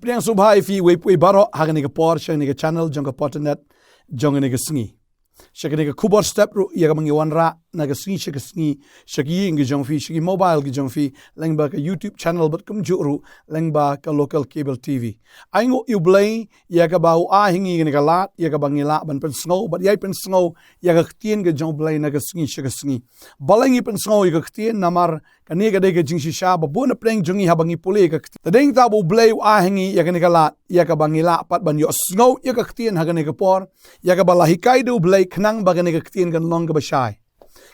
Priang subhai fi we baro hagani ka por shang ni ka channel jong ka Potternet jong ni ka sngi. Shakri ka Khubor step ru ya ka mangi wanra na ka sngi shaki ngi jong fi shaki mobile gi jong fi lengba ka YouTube channel but kum juru lengba ka local cable TV. Aingo U Blei ya ka bau a hingi ni ka lat ya ka bangi la ban pen snow but yai pen snow ya ka tien ka jong Blei na ka sngi. Balangi pen snow ya ka tien namar kani ka de ka jing shisha ba bu na preng jongi ha bangi pule ka tadeng ta bu Blei a hingi ya ka ni ka lat ya ka bangi la pat ban yo snow ya ka tien ha ka ni ka por ya ka balahi kai du Blei khnang ba ka ni ka tien kan long ka ba shai.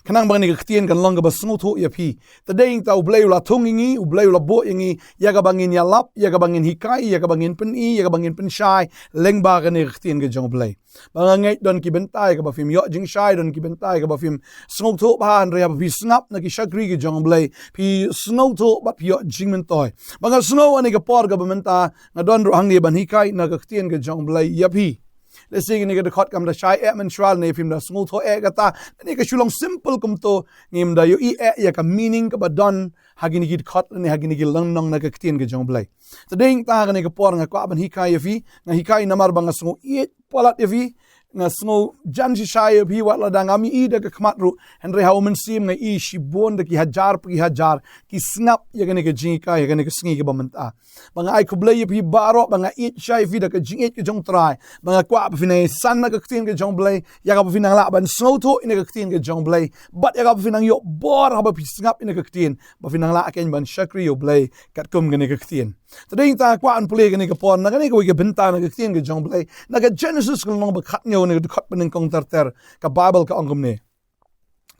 Kanang bang ni ka tien kan long ka ba snow thu ya phi tadeng ta u Blei la thungingi u Blei la bo yangi ya ka bangin ya lap ya ka bangin hikai ya ka bangin pen i ya ka bangin pen shai leng ba ka ni ka tien ka jong Blei bang ngai don ki bentai ka ba phim yo jing shai don ki bentai ka ba phim snow thu ba an ria ba phi snap na ki shakri ki jong Blei phi snow thu ba phi yo jing men toy bang snow ani ka por ka ba menta na don ru hang ni ban hikai na ka tien ka jong Blei ya phi let's say ni ka de khot kam da shai e mensual ne phim da snow thu e ka ta ni ka Shillong simple kum to ngim da yo i e ya ka meaning ka ba don hagini ki khot ni hagini ki lang nong na ka tien ka jong Blei tadeng ta ka ni ka por nga ka ban hikai ya phi na hikai namar bang snow i polat ya phi nga snow jan si shaya phi wat la dang ami I da ka khmat ru henry ha woman sim nga I shibon da ki hajar ki snap ya ka ni ka jing ka ya ka ni ka sngi ka ba manta bang ai Khublei phi baro bang I shai phi da ka jing ka jong trai bang kwa pa phi na san na ka tien ka jong Blei ya ka pa phi nang la ban snow tho ina ka tien ka jong Blei but ya ka pa phi nang yo bor ha ba phi snap ina ka tien ba phi nang la ken ban shakri U Blei kat kum ka ni ka tien tadeng ta kwa an pule ka ni ka pon na ka ni ka wi ka benta na ka tien ka jong Blei na ka Genesis ka long ba khat nyo ni ka khot ban kong ter ka Bible ka angum ne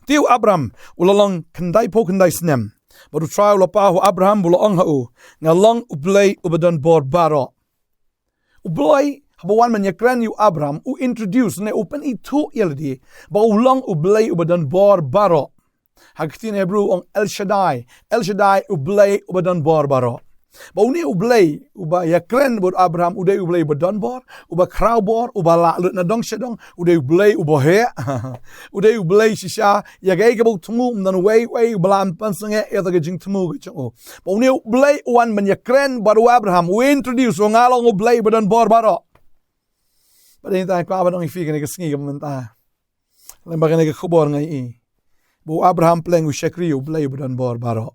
tiu Abraham ulalong kandai po kandai snem baru trial la pa Abraham bulo ong ha u ngalong U Blei ubadan bor baro U Blei habawan man yakran yu Abraham u introduce ne open I tu yeldi ba ulong U Blei ubadan bor baro hagtin Hebrew ong El Shaddai U Blei ubadan bor baro ba uni U Blei uba yakren bud Abraham uday U Blei badan bor uba kraw bor uba la lut na dong shedong uday U Blei uba he uday U Blei shisha ya gay ka bu tumu dan way ubalan pansange ya ta jing tumu chong ba uni U Blei wan man yakren baru Abraham we introduce ngalong U Blei badan bor baro ba din ta kwa ba dong fi ka sngi ka menta lemba ka ni Khubor ngai bu Abraham pleng u shakri U Blei badan bor baro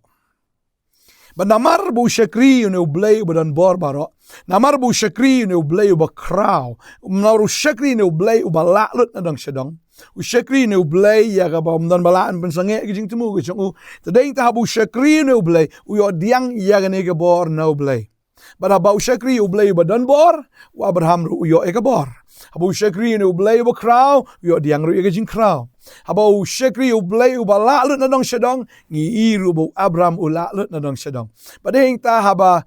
Namar bu shakri ne U Blei badan bor baro namar bu shakri ne U Blei ba kraw naru shakri ne U Blei ba la lut na dang shedong u shakri ne U Blei ya ga ba dan balaan pensange gijing temu ge chong tadeng ta bu shakri ne U Blei u yo diang ya ga ne ga bor na U Blei ba ba u shakri U Blei badan bor wa Abraham ru yo e ga bor habu shakri ne U Blei ba kraw yo diang ru ye gijing kraw habau shakri U Blei ba la lut na dong shedong ngi iru bu Abraham u la lut na dong shedong padeng ta haba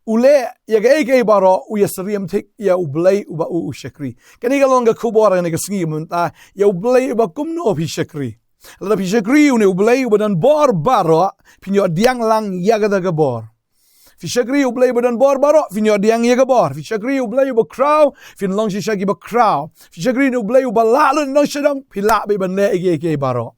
ule ya ga ege baro u yasriem tik ya U Blei ba u shakri kani ga longa Khubor ne ga sngi munta ya U Blei ba kumno pi shakri la pi shakri ne U Blei ba dan bor baro pinyo diang lang ya ga da ga bor fi shakri U Blei ba dan bor baro pinyo diang ya ga bor fi shakri U Blei ba kraw fin long shi shagi ba kraw fi shakri U Blei ba la lu no shadong pi la be ban le ege baro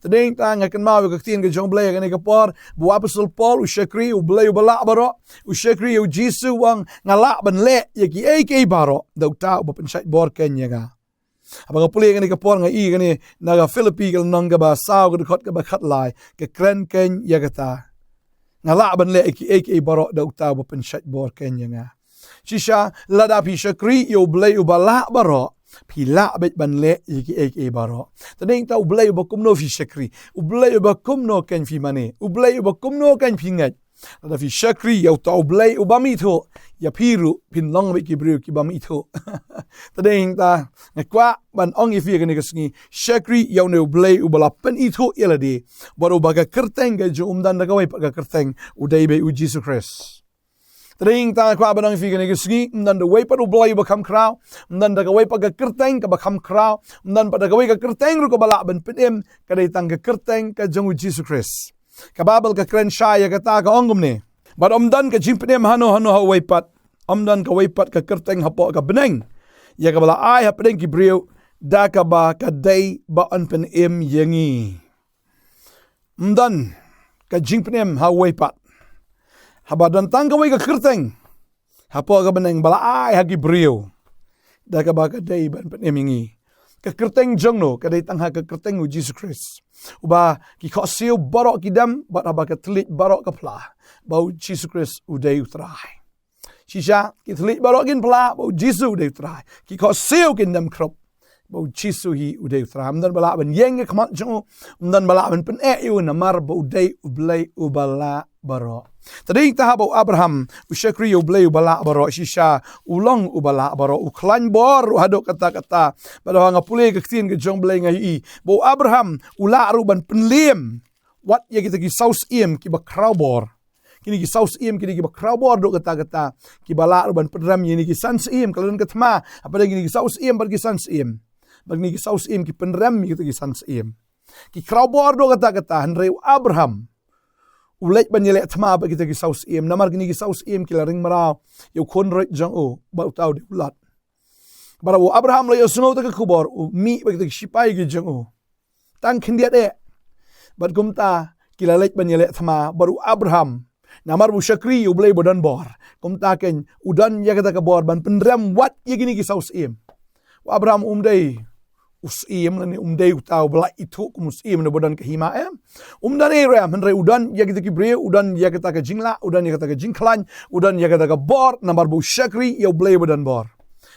tadeng ta nga kan ma ka tien ka jong Blei ka ni ka por bu apostle Paul u shakri U Blei ba la baro u shakri U Jesus wang nga la ban le ege ege baro dau ta ba pen shai bor ken ya ga abang puli ka ni ka por nga I ka ni na ga Philippi ka nang ga ba saw ka khot ka ba khat lai ka kren ken ya ga ta nga la ban le eke baro da uta ba pen shat bor kenya nga shisha la da pi shakri U Blei ba la baro pi la bet ban le eke baro tadeng ta U Blei ba kumno fi shakri U Blei ba kumno ken fi mane U Blei ba kumno ken fi ngat la da fi shakri ya ta U Blei ba mi tho ya piru pin long be ki bru ki ba mi tho tadeng ta ngakwa ban ong I fi ka ni ka sngi shakri ya ne U Blei ba la pen I tho yeladi baru ba ka kerteng ga jo dan da ka wai pa ka kerteng u dai be u Jesus Christ tadeng ta kwa ban ong I fi ka ni ka sngi dan da wai pa U Blei ba kam kraw dan da ka wai pa ka kerteng ka ba kam kraw dan pa da ka wai ka kerteng ru ka bala ban pem ka dai tang ka kerteng ka jong u Jesus Christ ka babel ka kren shaya ka ta ka ongum ne but dan ka jimpnem hano ha waipat dan ka waipat ka kerteng hapo ka beneng ya ka bala ai ha pedeng ki brio da ka ba ka dai ba an pen yengi dan ka jimpnem ha waipat haba dan tang ka wai ka kerteng Hapo ka beneng balai hagi brio. Da ka ba ka dei ban penemingi. Ka kerteng jong no ka dei tang ha ka kerteng u Jesus Christ. Uba ki kho siu barok ki dam bat aba ka tlit barok ka pla. Bau Jesus Christ u dei utrai. Shisha ki tlit barok kin pla bau Jesus u dei utrai. Ki kho siu kin dam krop. Bau Jesus hi u dei utrai. Amdan bala ban yeng ka mat jong. Amdan bala ban pen e u na mar bau dei u blei u bala barok. Tadi kita habau Abraham u shakri u blei u bala barok shisha ulong u bala barok u klan bor u hadok kata-kata pada hanga pule ke tin ke jong blei ngai bau Abraham ula ru ban penliem wat ya kita ki saus iem ki ba crowbor kini ki saus iem kini ki ba crowbor dok kata-kata ki bala ru ban pedram ini ki sans iem kalau ke tma apa kini ki saus iem bar ki sans iem bagi ki saus iem ki penram kita ki sans iem ki crowbor dok kata-kata henry Abraham ulek ban yelek thma ba kita ki saus em namar gini ki saus em ki laring marau yo khon roi jang o ba tau de ulat bara wo Abraham la yo sungo ta ka Khubor u mi ba kita ki sipai ki jang o tang khindia de bat gumta ki lalek ban yelek thma baru Abraham namar bu shakri u blei bodan bor gumta ken udan ya kita ka bor ban penram wat ye gini ki saus em wa Abraham umdei usim ni umdei utau bela itu kumusim na bodan kahima umdan ram henry udan ya kita ki bre udan ya kita ka jingla udan ya kita ka jingklan udan ya kita ka bor nambar bu shakri ya blei bodan bor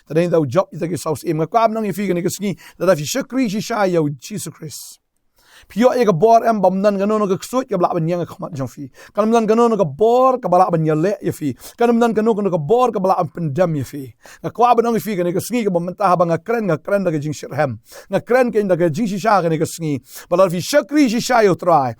tadai tau job kita ki saus im ka am nang ifi ni kasni da fi shakri shi sha ya Jesus Christ pio ya ka bor bamdan gano no ka ksut ka bla ban yang ka mat jong fi kanamdan gano no ka bor ka bala ban yale ya fi kanamdan gano ka bor ka bala pendam ya fi ka kwa ban nang ifi ni kasni ka bamta bang kren da ka jing shirham kren ke da ka jing shisha ni kasni bala fi shakri shisha yo try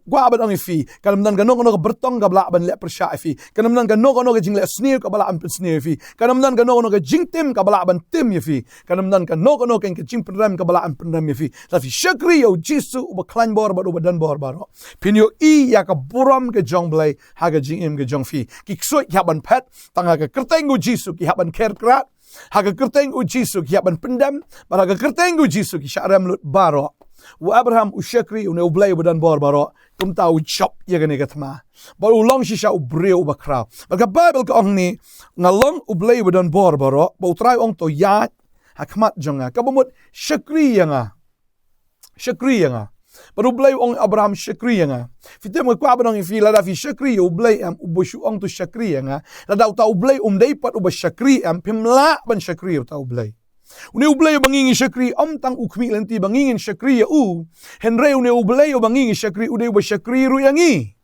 kwa ban nang ifi kanamdan gano ka bertong ka bala ban le persha fi kanamdan gano ka jing le snir ka bala pen snir fi kanamdan gano ka jing tim ka bala ban tim ya fi kanamdan gano ka jing pendam ka bala pendam ya fi la fi shakri yo Jesus uba klan bor baro badan bor baro pinyo ya ka buram ke jong blei haga jingim ke jong fi ki ksoi ki haban pet tanga ka kerteng u jisu ki haban kerkrat haga kerteng u jisu ki haban pendam bara ka kerteng u jisu ki sharam lut baro wa Abraham u shakri u ne blei badan bor baro kum tau chop ya ga ne ka thma ba u long shisha u breu u bakra ba ka bible ka ong ni ngalong u blei badan bor baro ba u trai ong to ya hakmat jonga ka bomot shakri yanga baru blei ong Abraham shakri nga fitem ko abang fi la da fi shakri u blei am u bushu ong tu shakri nga la da ta u blei dei pat u ba shakri am pimla ban shakri ta u blei une u blei banging shakri om tang u khmi lenti banging shakri u henre une u blei banging shakri u dei ba shakri ru yangi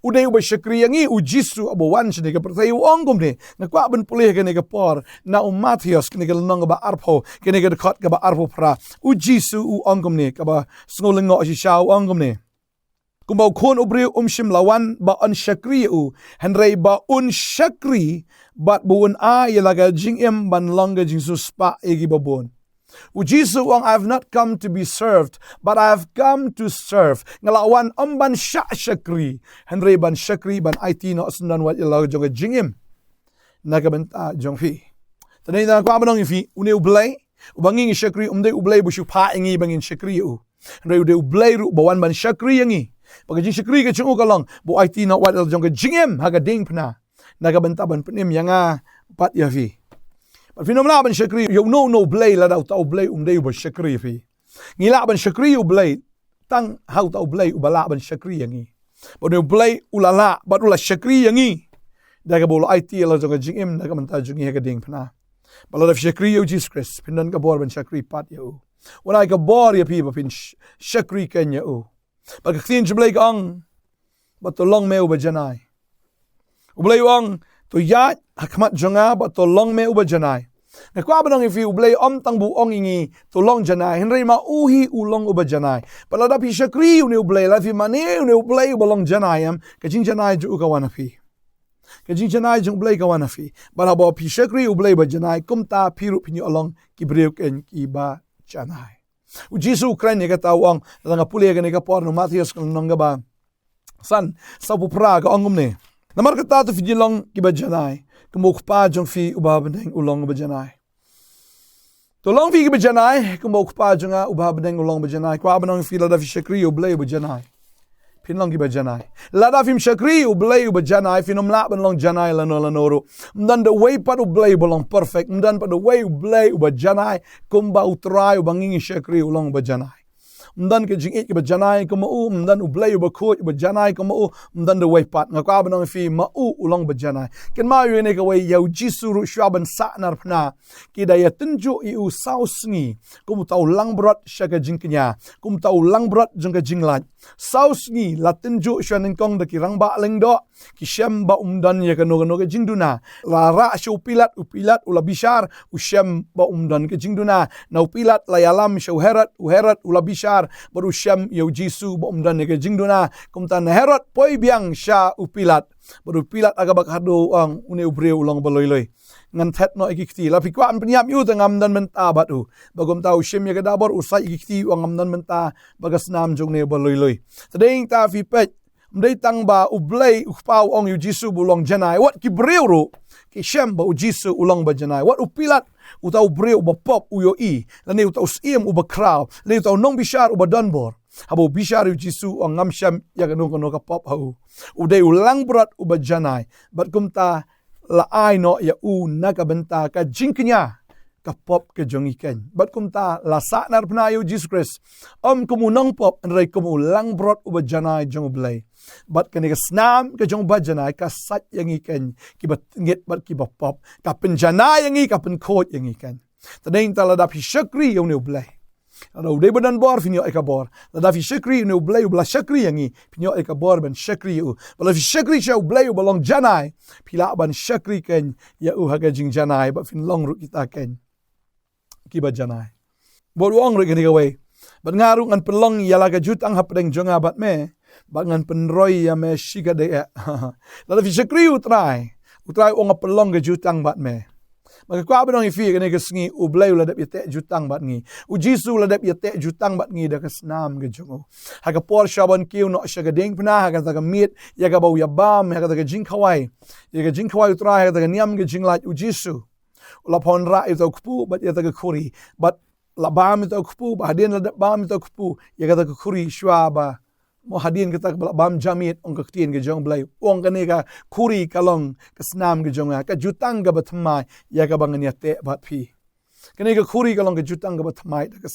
udai uba shakri yangi u jisu abo wan shne ka pertai ong gomne na kwa ban pulih ke ne ka por na u Mathias ke ne ka nong ba arpo ke ne ka khot ka ba arpo pra u jisu u ong gomne ka ba sngoling ngo si shau ong gomne kumbau khon ubri shim lawan ba on shakri u henrei ba un shakri bat buun a yalaga jingem ban longa jingsu spa egi babon u jisu wang I have not come to be served but I have come to serve ngalawan ban shakri henry ban shakri ban it no sundan wat ilaw jong jingim nagabanta jong fi tanay na ko abanong fi une ublay ubanging shakri umde ublay bu shu pa ingi bangin shakri u henry ude ublay ru bawan ban shakri yangi pag jing shakri ka chung kalong bu it no wat ilaw jong jingim haga ding pna nagabanta ban pnim yanga pat ya fi but finom la ban shakri you no blay la daw tau blay umday ba shakri fi ngila ban shakri u blay tang how tau blay ubala ban shakri yangi but you blay ulala but ula shakri yangi daga bolo it la jong jingim daga man ta jungi ha ding phna bala da shakri u Jesus Christ pinan ka bor ban shakri pat yo when I ka bor ya pi ba pin shakri kenya u ba ka thin blay ang but to long me u ba janai u blay ang to ya hakmat jonga ba to long me uba janai na kwa banang if you blay tang bu ong ingi to long janai henry ma uhi ulong uba janai pala da pi shakri uni blay la fi mane uni blay uba long janai am ka jing janai ju ka wana fi ka jing janai jung blay ka wana fi bala ba pi shakri u blay ba janai kum ta pi ru pini along ki breuk en ki ba janai u jisu ukraine ka tawang nga pule ka ni ka por no Mathias kan nong ba san sa pu pra ka ongum ne namar kata tu fi Shillong ki ba janai kumok pa jong fi ubabendeng ulong ba janai to long fi ki ba janai kumok pa jonga ubabendeng ulong ba janai kwa banong fi la da fi shakri u blay ba janai พินลองกิบจันายลาดาฟิมชักรีอุเบลอุบจันายฟินอมลาบันลองจันายละโนละโนรุมันเดเวปัดอุเบลบลองเพอร์เฟกต์มันปัดเวอุเบลอุบจันายกุมบาอุตรายอุบังงิชักรีอุลองอุบจันายมันke jing ik bajanai ko mau man ublei ba khoi bajanai ko mau man de wei pat nga ka banong fi mau ulong bajanai ken ma yu ne ka wei yau jisu ru shwaban sa nar phna ki da ya tunju I u sau sngi kum tau lang brot shaka jing knya kum tau lang brot jung ka jing lat sau sngi la tunju shwanin kong da ki rang ba leng do ki shem ba dan ya ka no ka jing duna la ra shu upilat ula bishar u shem ba dan ka jing duna na upilat la yalam shu herat ula bishar baru syam yau jisu bom dan ke jingduna kumtan herot poi biang sha upilat baru pilat agak hado ang une ubreu ulang baloi ngan thet no ikikti la pikwa pniam yu tangam dan menta batu bagom tau syem ya kadabor usai ikikti angam dan menta bagas nam jong ne baloi tading ta fi pet mdei tang ba ublei upau ong yu jisu bulong janai wat ki breu ro ki syem ba jisu ulang ba janai wat upilat utau breu ba pop uyo I lani utau siem uba kraw lani utau nong bishar uba donbor habo bishar yu jisu ang ngam syam ya kono ka pop hau udai ulang berat uba janai bat kumta la ai no ya u naka benta ka jingknya ka pop ke jongiken bat kumta la sa nar pna yu Jesus Christ kumu nong pop nrai kumu lang berat uba janai jong Blei bat kani ka snam ka jong bajanai ka sat yang iken ki bat nget bat ki pop ka penjana yang I ka pen khot yang iken tadeng tala da pi shakri yung ne Blei ada ude badan bor finyo eka bor da fi shakri ne Blei ubla shakri yang I finyo eka bor ben shakri u bala fi shakri sha Blei balong janai pila ban shakri ken ya u haga jing janai ba fin long ru kita ken ki ba janai bor wong ru kani gawe bat ngaru ngan pelong yala ka jutang hapdeng jonga bat me bangan penroy ya me shiga de la fi shakri utrai onga pelong ke jutang bat me maka kwa benong ifi kene ke sngi u Blei la dep yete jutang bat ngi u jisu la dep yete jutang bat ngi da ka snam ke jongo ha ka por shaban kiu no shaga ding pna ha ka ta mit ya ka bau ya bam ha ka ta jing khawai utrai ha ka ta niam ke jing lat u jisu la pon ra itu kupu bat ya ta ka khuri bat la bam itu kupu ba hadin la bam itu kupu ya ka ta ka khuri shwa ba mo hadin kita bam jamit ong ka tien ke jong Blei ong ka ne ka khuri kalong ka snam ke jong ka jutang ka batmai ya ka bangan ya te bat phi kene ka khuri kalong ka jutang ka batmai da ka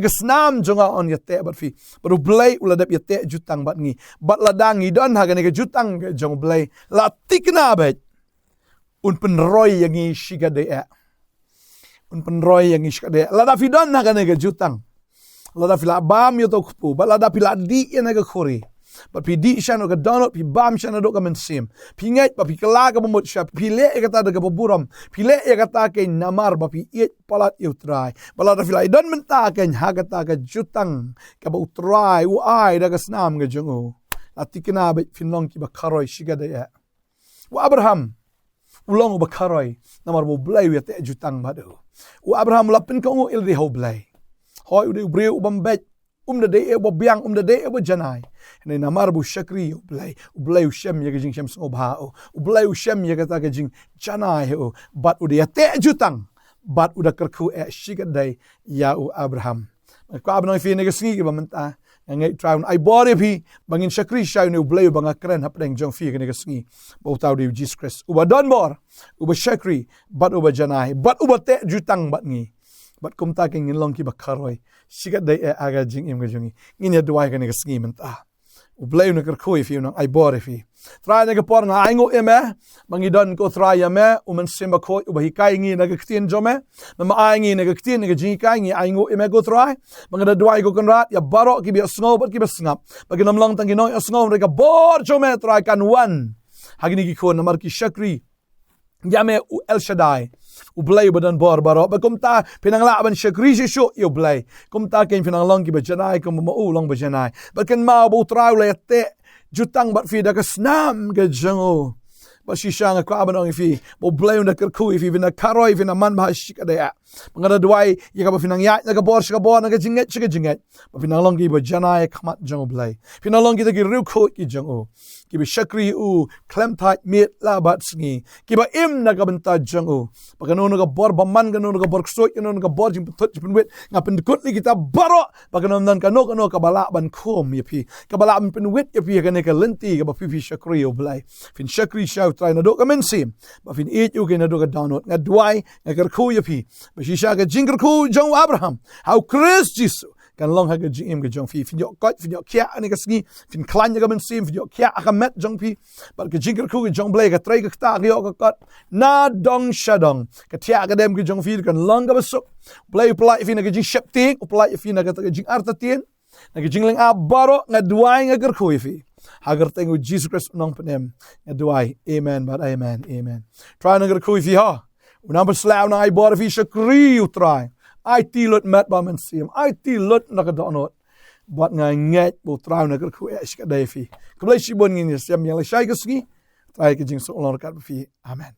snam jonga on ya te bat phi baru Blei ula dap ya te jutang bat ngi bat ladang I don ha kene ka jutang ke jong Blei la tikna bet un penroy yang I shiga de la da fi don ha kene ka jutang lada fila bam yo to kupu ba lada fila di ena ka khori ba pi di shano ka donut pi bam shano do ka mensim pi ngai ba pi kala ka mot sha pi le ka ta ka buram pi le ka ta ke namar ba pi it palat yo trai ba lada fila don menta ka ha ka ta ka jutang ka ba utrai u ai da ka snam ga jungu atikna ba finlong ki ba kharoi shiga da ya wa Abraham ulong ba kharoi namar bo Blei ya te jutang ba do u Abraham lapin ko il di ho Blei hoi ude ubreu ubambet da de ebo biang da de ebo janai ne namar bu shakri Blei shem ya jing shem so ba Blei shem ya ta ka jing janai o bat ude ya te jutang bat uda kerku shiga dai ya u Abraham ko abno fi ne sngi ba menta ngai traun ai bore phi bangin shakri shau ne Blei banga kren hapdeng jong fi ne sngi bo tau de Jesus Christ uba don bor uba shakri bat uba janai bat uba te jutang bat ngi bat kumta ke ngin ki bakharoi sigat dai aga jing im gajungi ngin ya duai ka ne sngi menta u Blei ne kerkoi fi no ai bore fi try ne por nga aingo eme mangidon ko try eme men simba ko u hi kai ngi ne ka ktien jome ma ai ngi ne ka ktien ne ka jing kai ngi aingo eme go try mangada duai ko konrat ya baro ki bi sngo bat ki besngap baginam lang tang ginoi sngo re ka bor jome try kan one hagini ki ko namar ki shakri yame u El Shaddai u Blei badan bor baro ba kumta pinangla ban shakri shu u Blei kumta ken pinanglang ki ba janai kum ma u long ba janai ba ken ma bu trau le te jutang bat fi da ka snam ga jango ba shi shang ka abanong fi bo Blei na kerku fi vina karoi vina man ba shika da mangada duai ya ka ba finang ya na ka bor na ka jinget ba pinanglang ki ba janai khamat jango Blei pinanglang ki ta ki ru khu ki jango kiba shakri klem thai mit la bat sngi kiba im na ka banta jang pakano na ka bor baman kano na ka bor ksoi kano na ka bor jing putut jing wit ngapin kut ni kita baro pakano nan kano ka bala ban khom yapi ka bala ban pin wit yapi ka ne ka lenti ka ba fi shakri U Blei fin shakri shau try na do ka men sim ba fin eat you na do ka download nga duai nga kar khu yapi ba shi sha ka jing khu jong Abraham how Christ Jesus kan long ha ga jing ga jong fi fin yo kot fin yo kya ani ka sngi fin klan ya ga men sim fin yo kya ka met jong pi ba ka jing khu ga jong Blei ka trai ka ta yo ka kot na dong shadong ka tia ka dem ga jong fi kan long ga basuk Blei plai fi na ga jing shep tik plai fi na ga jing arta tien na ga jing leng a baro nga duai nga gar khu fi hagar tengu Jesus Christ nong penem nga duai amen but amen try na gar khu fi ha unam slaw na ai bor fi shakri try ai ti lot met ba men sim ai ti lot na ka donot but nga nget bo try na gar khu es ka dai fi Khubor shi bon ngin sem yang la shai ka sngi try ka jing so lor ka fi amen